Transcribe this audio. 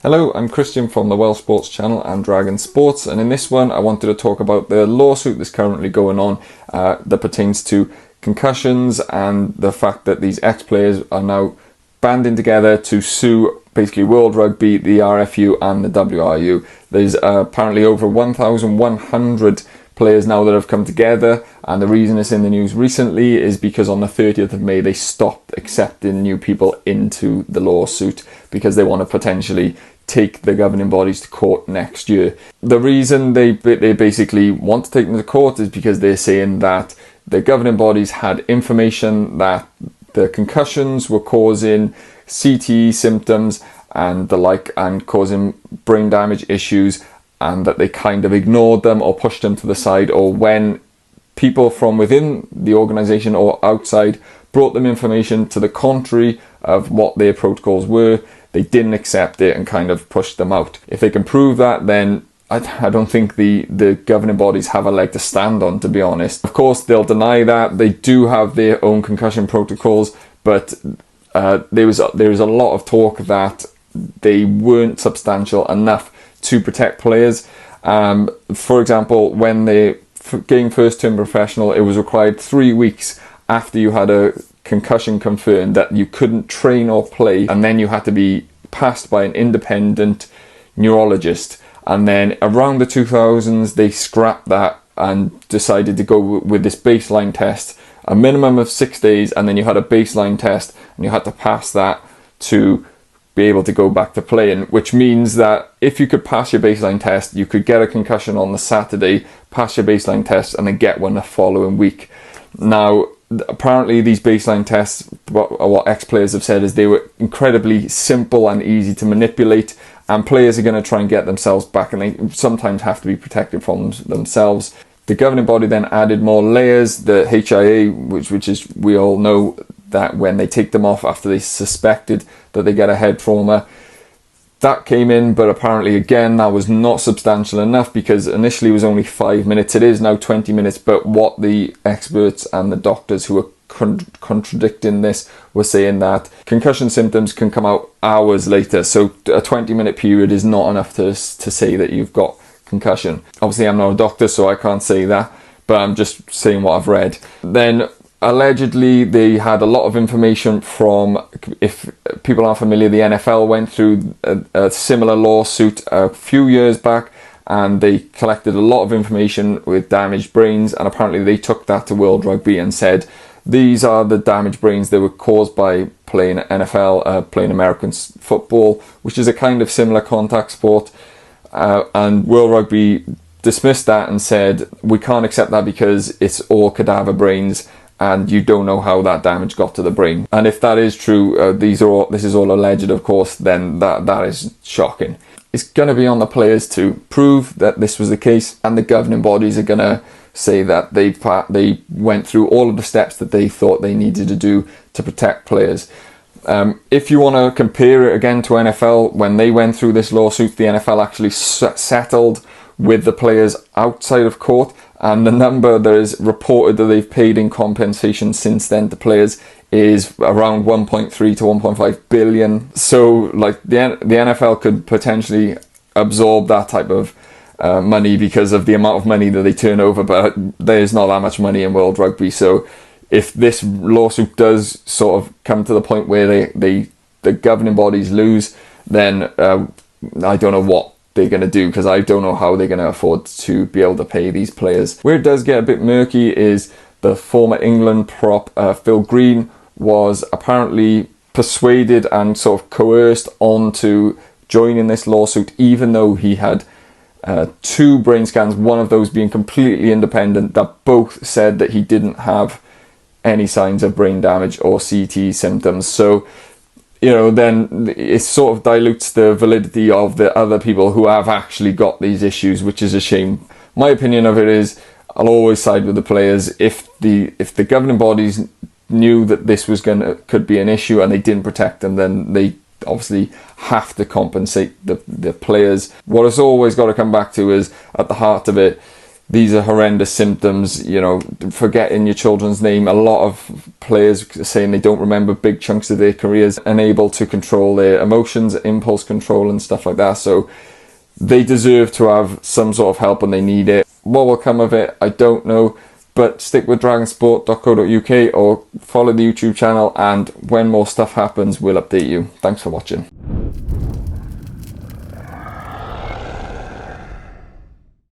Hello, I'm Christian from the Welsh Sports channel and DragonSports, and in this one I wanted to talk about the lawsuit that's currently going on that pertains to concussions and the fact that these ex-players are now banding together to sue basically World Rugby, the RFU and the WRU. There's apparently over 1,100 players now that have come together, and the reason it's in the news recently is because on the 30th of May they stopped accepting new people into the lawsuit because they want to potentially take the governing bodies to court next year. The reason they basically want to take them to court is because they're saying that the governing bodies had information that the concussions were causing CTE symptoms and the like, and causing brain damage issues, and that they kind of ignored them or pushed them to the side, or when people from within the organisation or outside brought them information to the contrary of what their protocols were, they didn't accept it and kind of pushed them out. If they can prove that, then I don't think the governing bodies have a leg to stand on, to be honest. Of course, they'll deny that. They do have their own concussion protocols, but there was a lot of talk that they weren't substantial enough to protect players. For example, when they getting first term professional, it was required 3 weeks after you had a concussion confirmed that you couldn't train or play, and then you had to be passed by an independent neurologist. And then around the 2000s they scrapped that and decided to go with this baseline test, a minimum of 6 days, and then you had a baseline test and you had to pass that to be able to go back to playing, which means that if you could pass your baseline test, you could get a concussion on the Saturday, pass your baseline test, and then get one the following week. Now, apparently these baseline tests, what ex-players have said, is they were incredibly simple and easy to manipulate, and players are going to try and get themselves back, and they sometimes have to be protected from themselves. The governing body then added more layers, the HIA, which is, we all know that when they take them off after they suspected that they get a head trauma, that came in, but apparently again that was not substantial enough, because initially it was only 5 minutes. It is now 20 minutes, but what the experts and the doctors who were contradicting this were saying that concussion symptoms can come out hours later, so a 20-minute period is not enough to say that you've got concussion. Obviously I'm not a doctor, so I can't say that, but I'm just saying what I've read. Then allegedly they had a lot of information from, if people aren't familiar, the NFL went through a similar lawsuit a few years back, and they collected a lot of information with damaged brains, and apparently they took that to World Rugby and said these are the damaged brains that were caused by playing NFL, playing American football, which is a kind of similar contact sport, and World Rugby dismissed that and said we can't accept that because it's all cadaver brains and you don't know how that damage got to the brain. And if that is true, this is all alleged, of course, then that is shocking. It's going to be on the players to prove that this was the case, and the governing bodies are going to say that they went through all of the steps that they thought they needed to do to protect players. If you want to compare it again to NFL, when they went through this lawsuit, the NFL actually settled with the players outside of court, and the number that is reported that they've paid in compensation since then to players is around 1.3 to 1.5 billion. So like the NFL could potentially absorb that type of money because of the amount of money that they turn over, but there's not that much money in World Rugby. So if this lawsuit does sort of come to the point where the governing bodies lose, then I don't know what they're going to do, because I don't know how they're going to afford to be able to pay these players. Where it does get a bit murky is the former England prop Phil Green was apparently persuaded and sort of coerced onto joining this lawsuit, even though he had 2 brain scans, one of those being completely independent, that both said that he didn't have any signs of brain damage or CT symptoms. So, you know, then it sort of dilutes the validity of the other people who have actually got these issues, which is a shame. My opinion of it is I'll always side with the players. If the governing bodies knew that this could be an issue and they didn't protect them, then they obviously have to compensate the players. What it's always got to come back to is, at the heart of it, these are horrendous symptoms, you know, forgetting your children's name. A lot of players are saying they don't remember big chunks of their careers, unable to control their emotions, impulse control and stuff like that. So they deserve to have some sort of help when they need it. What will come of it, I don't know. But stick with dragonsport.co.uk or follow the YouTube channel, and when more stuff happens, we'll update you. Thanks for watching.